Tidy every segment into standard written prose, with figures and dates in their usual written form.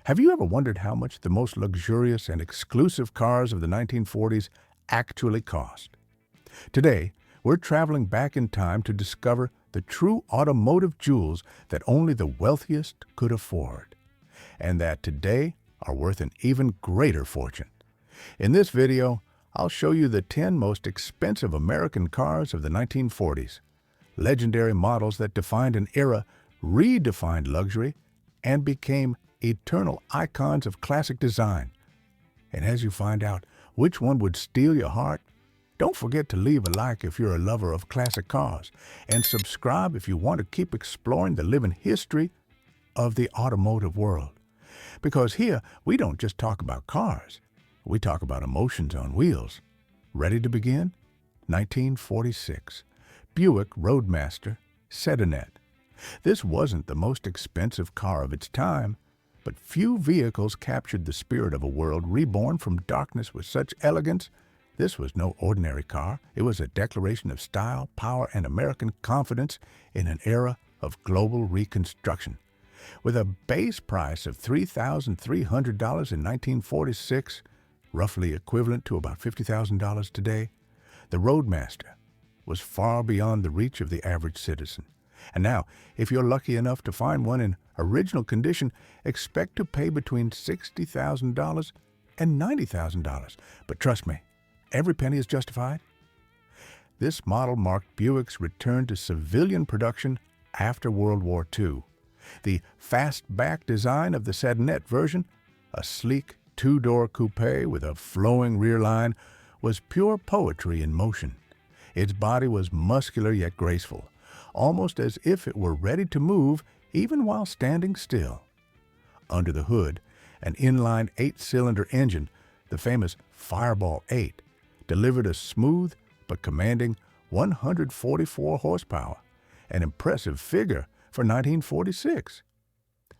Have you ever wondered how much the most luxurious and exclusive cars of the 1940s actually cost? Today, we're traveling back in time to discover the true automotive jewels that only the wealthiest could afford, and that today are worth an even greater fortune. In this video, I'll show you the 10 most expensive American cars of the 1940s, legendary models that defined an era, redefined luxury, and became eternal icons of classic design. And as you find out which one would steal your heart, don't forget to leave a like if you're a lover of classic cars, and subscribe if you want to keep exploring the living history of the automotive world. Because here, we don't just talk about cars, we talk about emotions on wheels. Ready to begin? 1946, Buick Roadmaster Sedanette. This wasn't the most expensive car of its time, but few vehicles captured the spirit of a world reborn from darkness with such elegance. This was no ordinary car. It was a declaration of style, power, and American confidence in an era of global reconstruction. With a base price of $3,300 in 1946, roughly equivalent to about $50,000 today, the Roadmaster was far beyond the reach of the average citizen. And now, if you're lucky enough to find one in original condition, expect to pay between $60,000 and $90,000. But trust me, every penny is justified. This model marked Buick's return to civilian production after World War II. The fastback design of the Sedanette version, a sleek two-door coupe with a flowing rear line, was pure poetry in motion. Its body was muscular yet graceful, almost as if it were ready to move even while standing still. Under the hood, an inline 8-cylinder engine, the famous Fireball 8, delivered a smooth but commanding 144 horsepower, an impressive figure for 1946.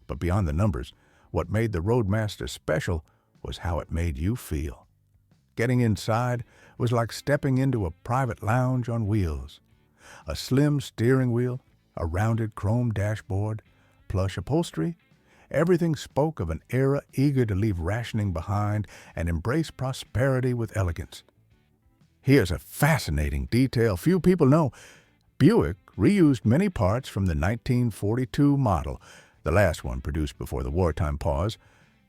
But beyond the numbers, what made the Roadmaster special was how it made you feel. Getting inside was like stepping into a private lounge on wheels. A slim steering wheel, a rounded chrome dashboard, plush upholstery, everything spoke of an era eager to leave rationing behind and embrace prosperity with elegance. Here's a fascinating detail few people know. Buick reused many parts from the 1942 model, the last one produced before the wartime pause,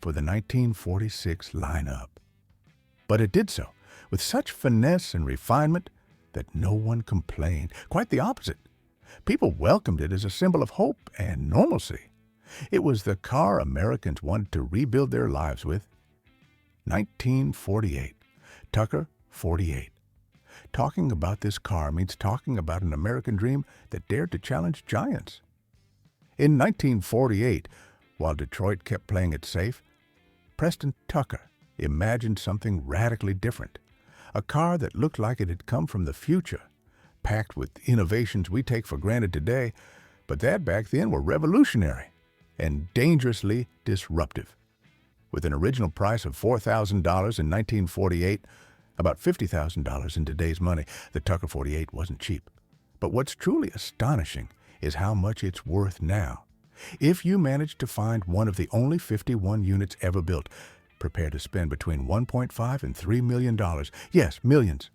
for the 1946 lineup. But it did so with such finesse and refinement that no one complained. Quite the opposite. People welcomed it as a symbol of hope and normalcy. It was the car Americans wanted to rebuild their lives with. 1948. Tucker 48. Talking about this car means talking about an American dream that dared to challenge giants. In 1948, while Detroit kept playing it safe, Preston Tucker imagined something radically different. A car that looked like it had come from the future, packed with innovations we take for granted today, but that back then were revolutionary and dangerously disruptive. With an original price of $4,000 in 1948, about $50,000 in today's money, the Tucker 48 wasn't cheap. But what's truly astonishing is how much it's worth now. If you manage to find one of the only 51 units ever built, prepare to spend between $1.5 and $3 million. Yes, millions.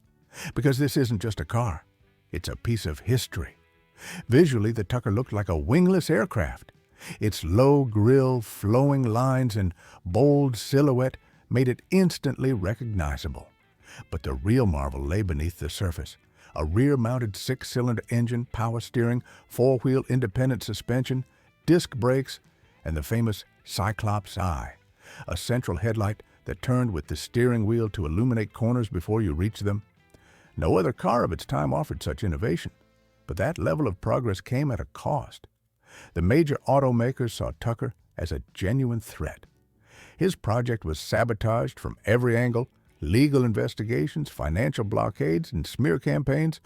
Because this isn't just a car. It's a piece of history. Visually, the Tucker looked like a wingless aircraft. Its low grille, flowing lines, and bold silhouette made it instantly recognizable. But the real marvel lay beneath the surface. A rear-mounted 6-cylinder engine, power steering, 4-wheel independent suspension, disc brakes, and the famous Cyclops eye, a central headlight that turned with the steering wheel to illuminate corners before you reach them. No other car of its time offered such innovation, but that level of progress came at a cost. The major automakers saw Tucker as a genuine threat. His project was sabotaged from every angle, legal investigations, financial blockades, and smear campaigns,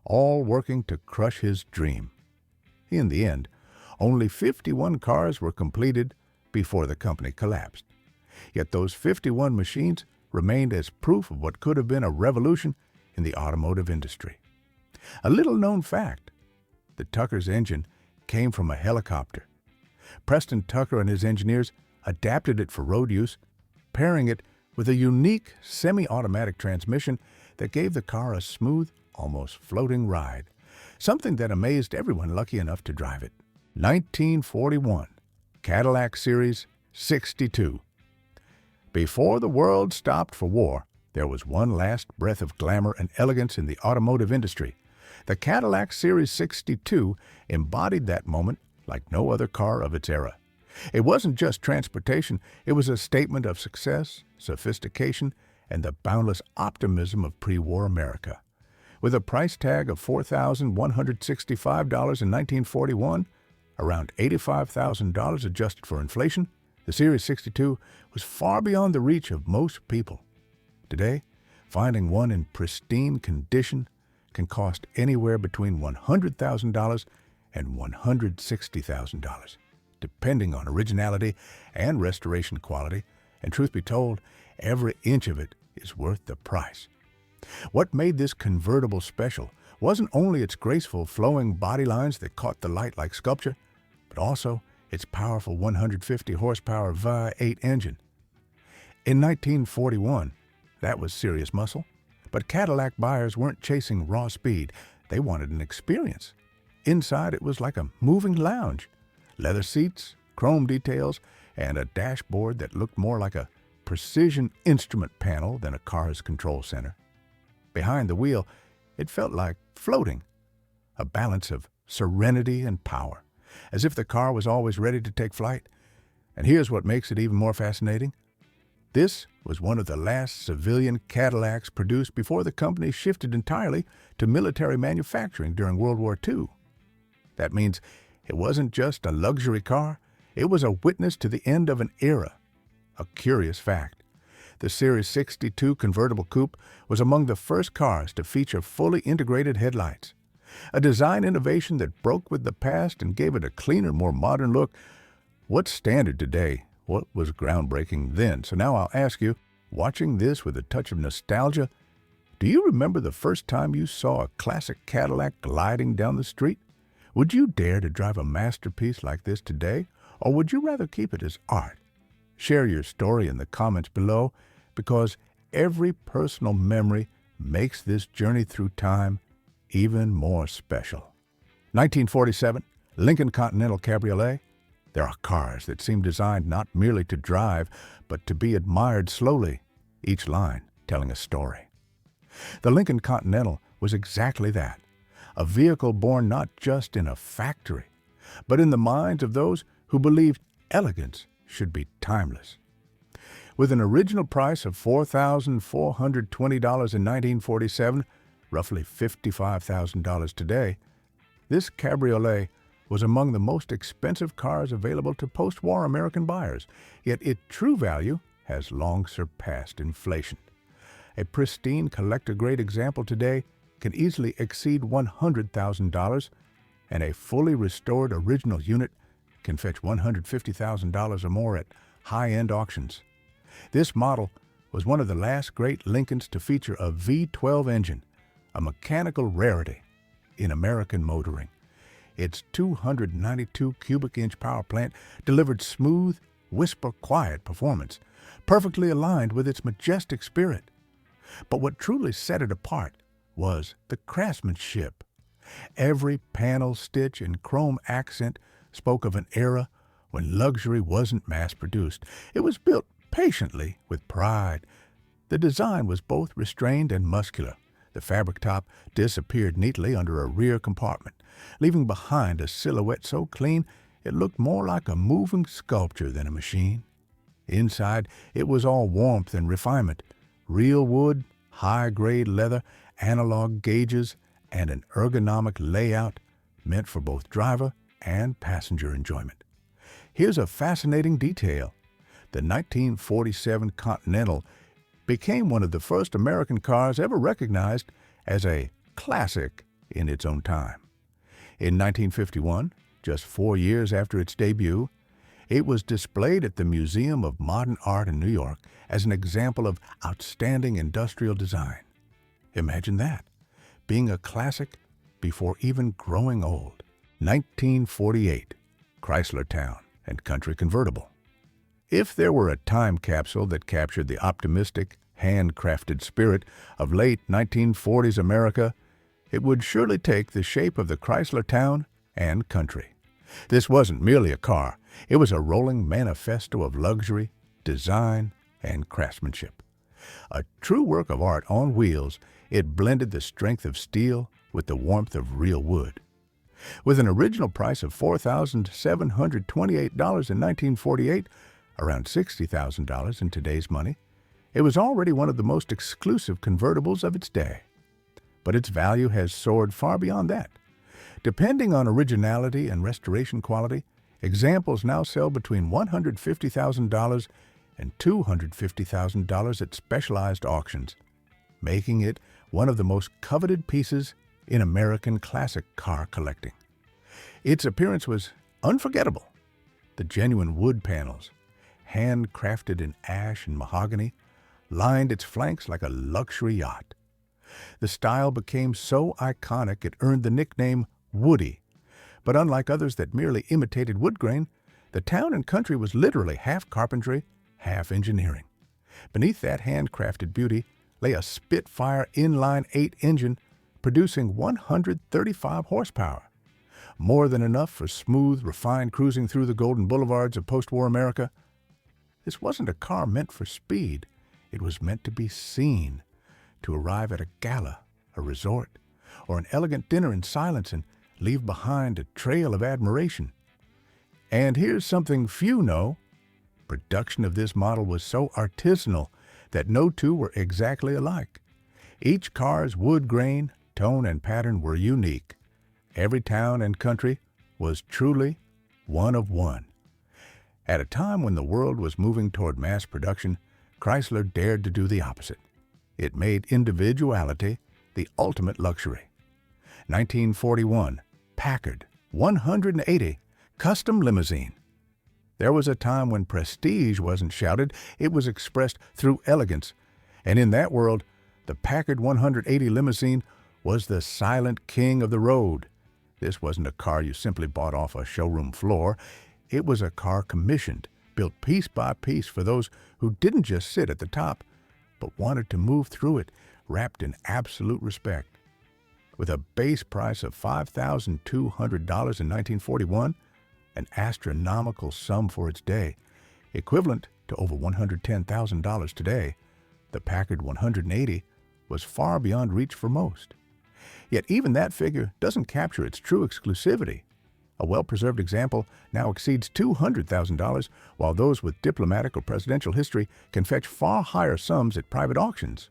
all working to crush his dream. In the end, only 51 cars were completed before the company collapsed. Yet those 51 machines remained as proof of what could have been a revolution in the automotive industry. A little-known fact, the Tucker's engine came from a helicopter. Preston Tucker and his engineers adapted it for road use, pairing it with a unique semi-automatic transmission that gave the car a smooth, almost floating ride, something that amazed everyone lucky enough to drive it. 1941, Cadillac Series 62. Before the world stopped for war, there was one last breath of glamour and elegance in the automotive industry. The Cadillac Series 62 embodied that moment like no other car of its era. It wasn't just transportation, it was a statement of success, sophistication, and the boundless optimism of pre-war America. With a price tag of $4,165 in 1941, around $85,000 adjusted for inflation, the Series 62 was far beyond the reach of most people. Today, finding one in pristine condition can cost anywhere between $100,000 and $160,000, depending on originality and restoration quality, and truth be told, every inch of it is worth the price. What made this convertible special wasn't only its graceful, flowing body lines that caught the light like sculpture, but also its powerful 150 horsepower V8 engine. In 1941, that was serious muscle, but Cadillac buyers weren't chasing raw speed. They wanted an experience. Inside, it was like a moving lounge. Leather seats, chrome details, and a dashboard that looked more like a precision instrument panel than a car's control center. Behind the wheel, it felt like floating, a balance of serenity and power, as if the car was always ready to take flight. And here's what makes it even more fascinating. This was one of the last civilian Cadillacs produced before the company shifted entirely to military manufacturing during World War II. That means it wasn't just a luxury car, it was a witness to the end of an era. A curious fact: the Series 62 convertible coupe was among the first cars to feature fully integrated headlights, a design innovation that broke with the past and gave it a cleaner, more modern look. What's standard today? What was groundbreaking then? So now I'll ask you, watching this with a touch of nostalgia, do you remember the first time you saw a classic Cadillac gliding down the street? Would you dare to drive a masterpiece like this today, or would you rather keep it as art? Share your story in the comments below, because every personal memory makes this journey through time even more special. 1947, Lincoln Continental Cabriolet. There are cars that seem designed not merely to drive, but to be admired slowly, each line telling a story. The Lincoln Continental was exactly that, a vehicle born not just in a factory, but in the minds of those who believed elegance should be timeless. With an original price of $4,420 in 1947, roughly $55,000 today, this cabriolet was among the most expensive cars available to post-war American buyers, yet its true value has long surpassed inflation. A pristine collector-grade example today can easily exceed $100,000, and a fully restored original unit can fetch $150,000 or more at high-end auctions. This model was one of the last great Lincolns to feature a V12 engine, a mechanical rarity in American motoring. Its 292 cubic inch power plant delivered smooth, whisper-quiet performance, perfectly aligned with its majestic spirit. But what truly set it apart was the craftsmanship. Every panel, stitch, and chrome accent spoke of an era when luxury wasn't mass-produced. It was built patiently with pride. The design was both restrained and muscular. The fabric top disappeared neatly under a rear compartment, leaving behind a silhouette so clean it looked more like a moving sculpture than a machine. Inside, it was all warmth and refinement: real wood, high-grade leather, analog gauges, and an ergonomic layout meant for both driver and passenger enjoyment. Here's a fascinating detail. The 1947 Continental became one of the first American cars ever recognized as a classic in its own time. In 1951, just 4 years after its debut, it was displayed at the Museum of Modern Art in New York as an example of outstanding industrial design. Imagine that, being a classic before even growing old. 1948, Chrysler Town and Country convertible. If there were a time capsule that captured the optimistic, handcrafted spirit of late 1940s America, it would surely take the shape of the Chrysler town and country. This wasn't merely a car. It was a rolling manifesto of luxury, design, and craftsmanship. A true work of art on wheels, it blended the strength of steel with the warmth of real wood. With an original price of $4,728 in 1948, around $60,000 in today's money, it was already one of the most exclusive convertibles of its day. But its value has soared far beyond that. Depending on originality and restoration quality, examples now sell between $150,000 and $250,000 at specialized auctions, making it one of the most coveted pieces in American classic car collecting. Its appearance was unforgettable. The genuine wood panels, handcrafted in ash and mahogany, lined its flanks like a luxury yacht. The style became so iconic it earned the nickname Woody. But unlike others that merely imitated wood grain, the town and country was literally half carpentry, half engineering. Beneath that handcrafted beauty lay a Spitfire inline-8 engine producing 135 horsepower, more than enough for smooth, refined cruising through the golden boulevards of post-war America. This wasn't a car meant for speed. It was meant to be seen, to arrive at a gala, a resort, or an elegant dinner in silence and leave behind a trail of admiration. And here's something few know. Production of this model was so artisanal that no two were exactly alike. Each car's wood grain, tone, and pattern were unique. Every town and country was truly one of one. At a time when the world was moving toward mass production, Chrysler dared to do the opposite. It made individuality the ultimate luxury. 1941, Packard 180 Custom Limousine. There was a time when prestige wasn't shouted, it was expressed through elegance. And in that world, the Packard 180 Limousine was the silent king of the road. This wasn't a car you simply bought off a showroom floor. It was a car commissioned, built piece by piece for those who didn't just sit at the top, but wanted to move through it, wrapped in absolute respect. With a base price of $5,200 in 1941, an astronomical sum for its day, equivalent to over $110,000 today, the Packard 180 was far beyond reach for most. Yet even that figure doesn't capture its true exclusivity. A well-preserved example now exceeds $200,000, while those with diplomatic or presidential history can fetch far higher sums at private auctions.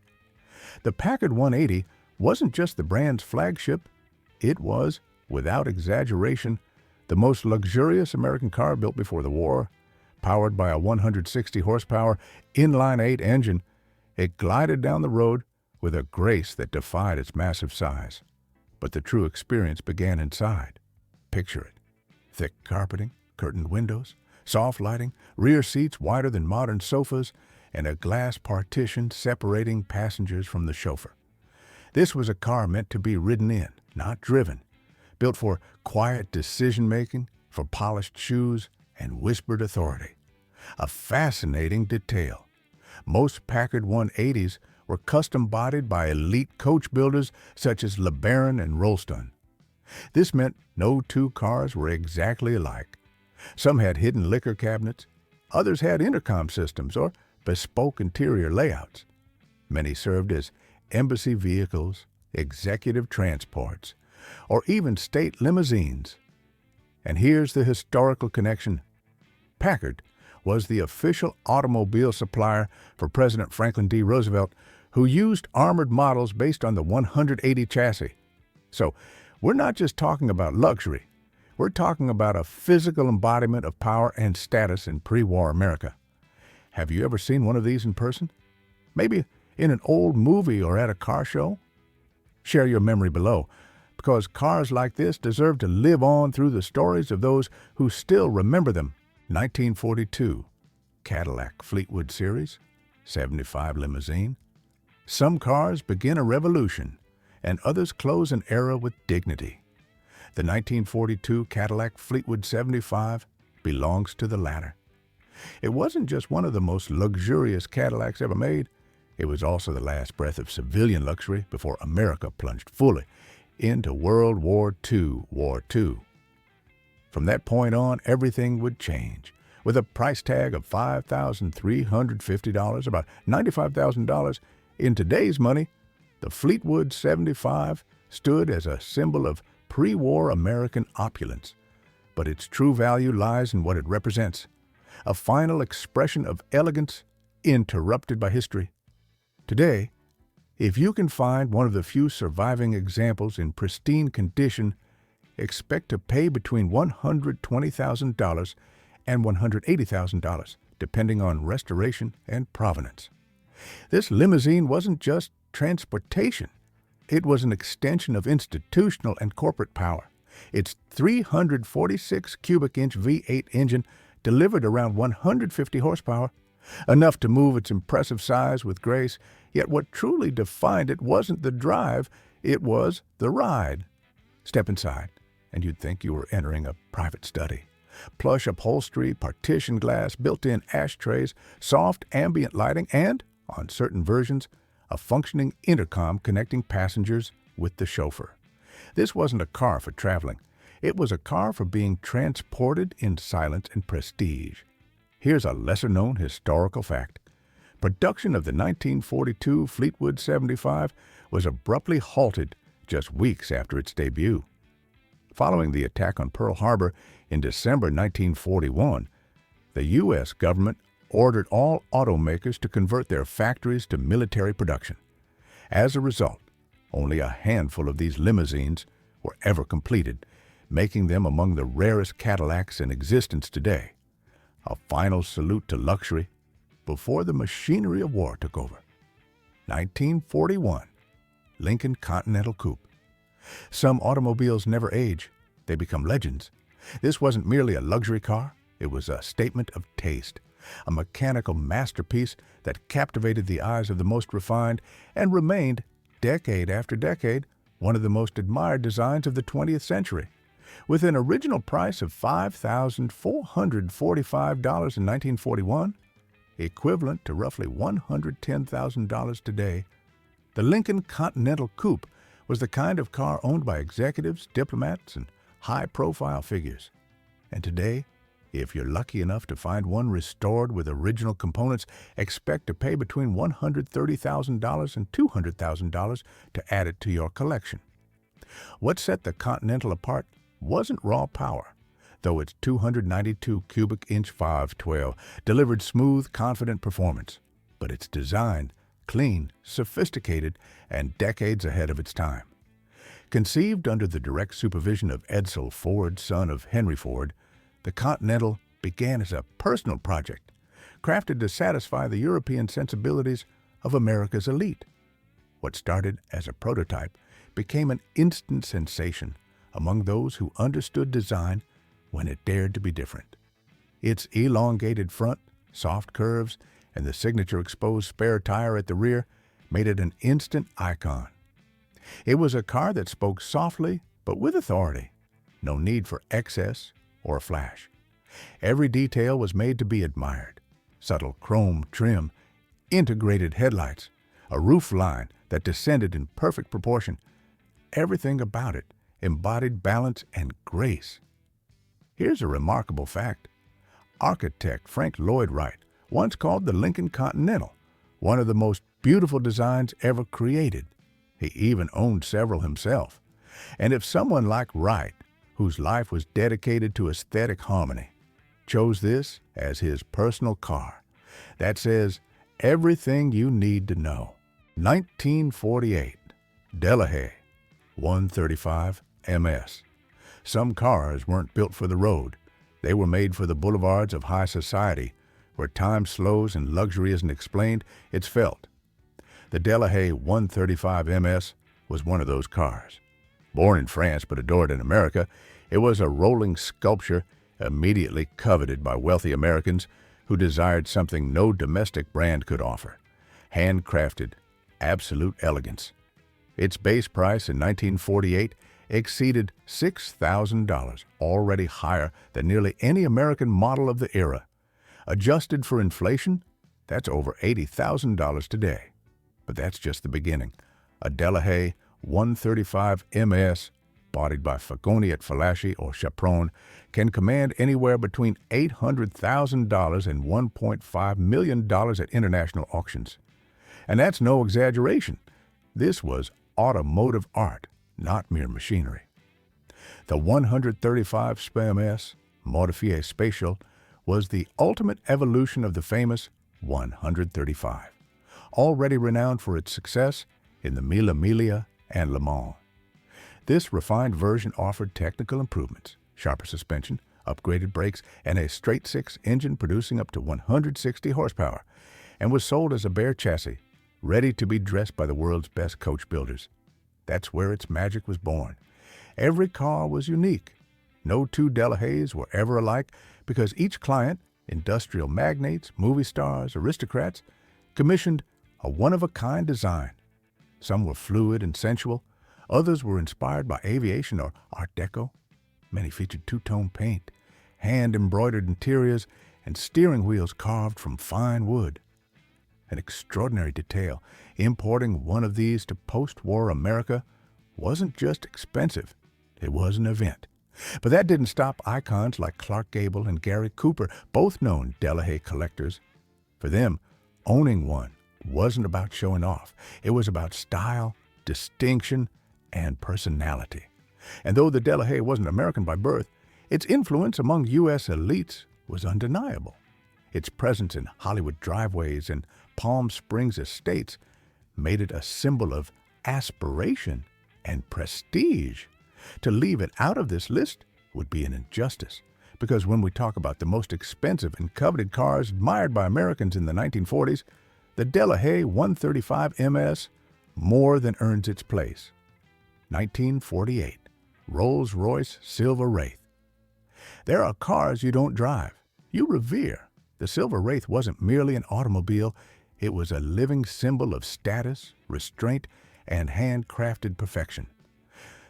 The Packard 180 wasn't just the brand's flagship, it was, without exaggeration, the most luxurious American car built before the war. Powered by a 160 horsepower inline-8 engine, it glided down the road with a grace that defied its massive size. But the true experience began inside. Picture it. Thick carpeting, curtained windows, soft lighting, rear seats wider than modern sofas, and a glass partition separating passengers from the chauffeur. This was a car meant to be ridden in, not driven, built for quiet decision-making, for polished shoes, and whispered authority. A fascinating detail. Most Packard 180s were custom-bodied by elite coach builders such as LeBaron and Rolls-Royce. This meant no two cars were exactly alike. Some had hidden liquor cabinets, others had intercom systems or bespoke interior layouts. Many served as embassy vehicles, executive transports, or even state limousines. And here's the historical connection. Packard was the official automobile supplier for President Franklin D. Roosevelt, who used armored models based on the 180 chassis. So, we're not just talking about luxury. We're talking about a physical embodiment of power and status in pre-war America. Have you ever seen one of these in person? Maybe in an old movie or at a car show? Share your memory below, because cars like this deserve to live on through the stories of those who still remember them. 1942, Cadillac Fleetwood Series, 75 Limousine. Some cars begin a revolution, and others close an era with dignity. The 1942 Cadillac Fleetwood 75 belongs to the latter. It wasn't just one of the most luxurious Cadillacs ever made. It was also the last breath of civilian luxury before America plunged fully into World War II. From that point on, everything would change. With a price tag of $5,350, about $95,000 in today's money, the Fleetwood 75 stood as a symbol of pre-war American opulence. But its true value lies in what it represents, a final expression of elegance interrupted by history. Today, if you can find one of the few surviving examples in pristine condition, expect to pay between $120,000 and $180,000, depending on restoration and provenance. This limousine wasn't just transportation. It was an extension of institutional and corporate power. Its 346 cubic inch V8 engine delivered around 150 horsepower, enough to move its impressive size with grace, yet what truly defined it wasn't the drive, it was the ride. Step inside, and you'd think you were entering a private study. Plush upholstery, partition glass, built-in ashtrays, soft ambient lighting, and, on certain versions, a functioning intercom connecting passengers with the chauffeur. This wasn't a car for traveling. It was a car for being transported in silence and prestige. Here's a lesser-known historical fact. Production of the 1942 Fleetwood 75 was abruptly halted just weeks after its debut. Following the attack on Pearl Harbor in December 1941, the U.S. government ordered all automakers to convert their factories to military production. As a result, only a handful of these limousines were ever completed, making them among the rarest Cadillacs in existence today. A final salute to luxury before the machinery of war took over. 1941, Lincoln Continental Coupe. Some automobiles never age, they become legends. This wasn't merely a luxury car, it was a statement of taste, a mechanical masterpiece that captivated the eyes of the most refined and remained, decade after decade, one of the most admired designs of the 20th century. With an original price of $5,445 in 1941, equivalent to roughly $110,000 today, the Lincoln Continental Coupe was the kind of car owned by executives, diplomats, and high-profile figures. And today, if you're lucky enough to find one restored with original components, expect to pay between $130,000 and $200,000 to add it to your collection. What set the Continental apart wasn't raw power, though its 292 cubic inch 512 delivered smooth, confident performance, but its design, clean, sophisticated, and decades ahead of its time. Conceived under the direct supervision of Edsel Ford, son of Henry Ford, the Continental began as a personal project, crafted to satisfy the European sensibilities of America's elite. What started as a prototype became an instant sensation among those who understood design when it dared to be different. Its elongated front, soft curves, and the signature exposed spare tire at the rear made it an instant icon. It was a car that spoke softly but with authority. No need for excess or flash. Every detail was made to be admired. Subtle chrome trim, integrated headlights, a roof line that descended in perfect proportion. Everything about it embodied balance and grace. Here's a remarkable fact. Architect Frank Lloyd Wright once called the Lincoln Continental one of the most beautiful designs ever created. He even owned several himself. And if someone like Wright, whose life was dedicated to aesthetic harmony, chose this as his personal car, that says everything you need to know. 1948, Delahaye, 135 MS. Some cars weren't built for the road. They were made for the boulevards of high society, where time slows and luxury isn't explained, it's felt. The Delahaye 135 MS was one of those cars. Born in France but adored in America, it was a rolling sculpture immediately coveted by wealthy Americans who desired something no domestic brand could offer: handcrafted, absolute elegance. Its base price in 1948 exceeded $6,000, already higher than nearly any American model of the era. Adjusted for inflation, that's over $80,000 today. But that's just the beginning. A Delahaye 135 MS, bodied by Fagoni at Falaschi or Chaperon, can command anywhere between $800,000 and $1.5 million at international auctions. And that's no exaggeration. This was automotive art, not mere machinery. The 135 MS, modifié spécial, was the ultimate evolution of the famous 135, already renowned for its success in the Mille Miglia and Le Mans. This refined version offered technical improvements, sharper suspension, upgraded brakes, and a straight-six engine producing up to 160 horsepower, and was sold as a bare chassis, ready to be dressed by the world's best coach builders. That's where its magic was born. Every car was unique. No two Delahayes were ever alike because each client, industrial magnates, movie stars, aristocrats, commissioned a one-of-a-kind design. Some were fluid and sensual. Others were inspired by aviation or Art Deco. Many featured two-tone paint, hand-embroidered interiors, and steering wheels carved from fine wood. An extraordinary detail, importing one of these to post-war America wasn't just expensive, it was an event. But that didn't stop icons like Clark Gable and Gary Cooper, both known Delahaye collectors. For them, owning one wasn't about showing off. It was about style, distinction, and personality. And though the Delahaye wasn't American by birth, its influence among U.S. elites was undeniable. Its presence in Hollywood driveways and Palm Springs estates made it a symbol of aspiration and prestige. To leave it out of this list would be an injustice, because when we talk about the most expensive and coveted cars admired by Americans in the 1940s, the Delahaye 135 MS more than earns its place. 1948, Rolls-Royce Silver Wraith. There are cars you don't drive, you revere. The Silver Wraith wasn't merely an automobile, it was a living symbol of status, restraint, and handcrafted perfection.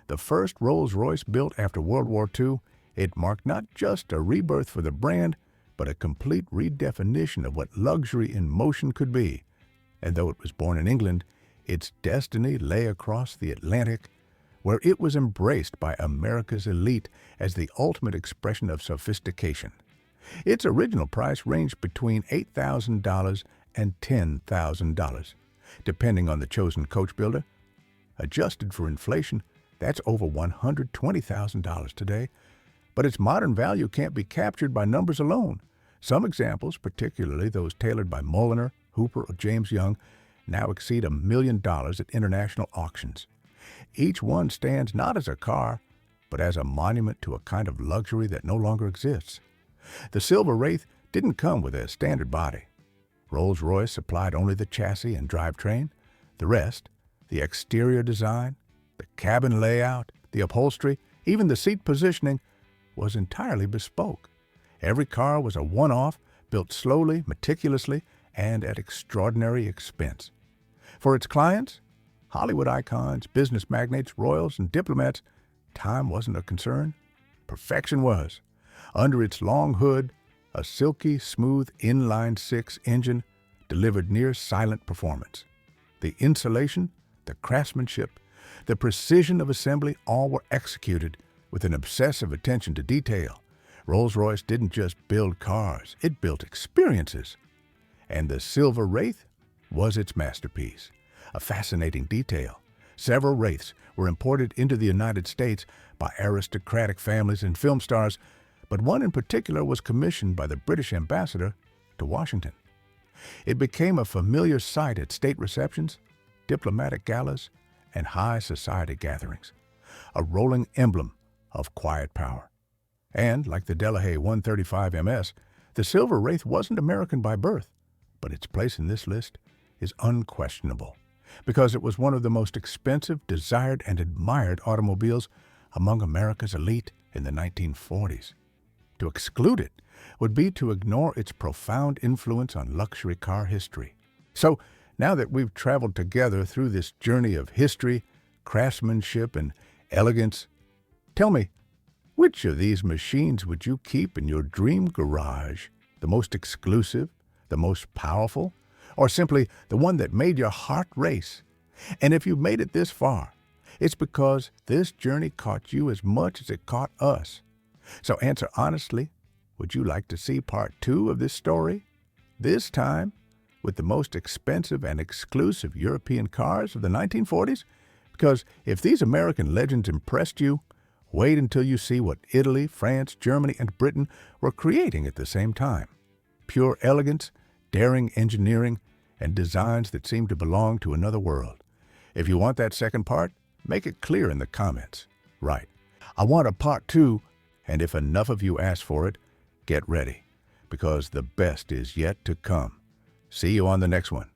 The first Rolls-Royce built after World War II, it marked not just a rebirth for the brand, but a complete redefinition of what luxury in motion could be. And though it was born in England, its destiny lay across the Atlantic, where it was embraced by America's elite as the ultimate expression of sophistication. Its original price ranged between $8,000 and $10,000, depending on the chosen coach builder. Adjusted for inflation, that's over $120,000 today, but its modern value can't be captured by numbers alone. Some examples, particularly those tailored by Mulliner, Hooper, or James Young, now exceed $1 million at international auctions. Each one stands not as a car, but as a monument to a kind of luxury that no longer exists. The Silver Wraith didn't come with a standard body. Rolls-Royce supplied only the chassis and drivetrain. The rest, the exterior design, the cabin layout, the upholstery, even the seat positioning, was entirely bespoke. Every car was a one-off, built slowly, meticulously, and at extraordinary expense. For its clients, Hollywood icons, business magnates, royals, and diplomats, time wasn't a concern. Perfection was. Under its long hood, a silky, smooth inline-six engine delivered near-silent performance. The insulation, the craftsmanship, the precision of assembly, all were executed with an obsessive attention to detail. Rolls-Royce didn't just build cars, it built experiences. And the Silver Wraith was its masterpiece. A fascinating detail. Several Wraiths were imported into the United States by aristocratic families and film stars, but one in particular was commissioned by the British ambassador to Washington. It became a familiar sight at state receptions, diplomatic galas, and high society gatherings, a rolling emblem of quiet power. And, like the Delahaye 135 MS, the Silver Wraith wasn't American by birth, but its place in this list is unquestionable, because it was one of the most expensive, desired, and admired automobiles among America's elite in the 1940s. To exclude it would be to ignore its profound influence on luxury car history. So, now that we've traveled together through this journey of history, craftsmanship, and elegance, tell me, which of these machines would you keep in your dream garage the most exclusive, the most powerful, or simply the one that made your heart race? And if you've made it this far, it's because this journey caught you as much as it caught us. So answer honestly, would you like to see part 2 of this story? This time, with the most expensive and exclusive European cars of the 1940s? Because if these American legends impressed you, wait until you see what Italy, France, Germany, and Britain were creating at the same time. Pure elegance, daring engineering, and designs that seem to belong to another world. If you want that second part, make it clear in the comments. Right. I want a part 2, and if enough of you ask for it, get ready, because the best is yet to come. See you on the next one.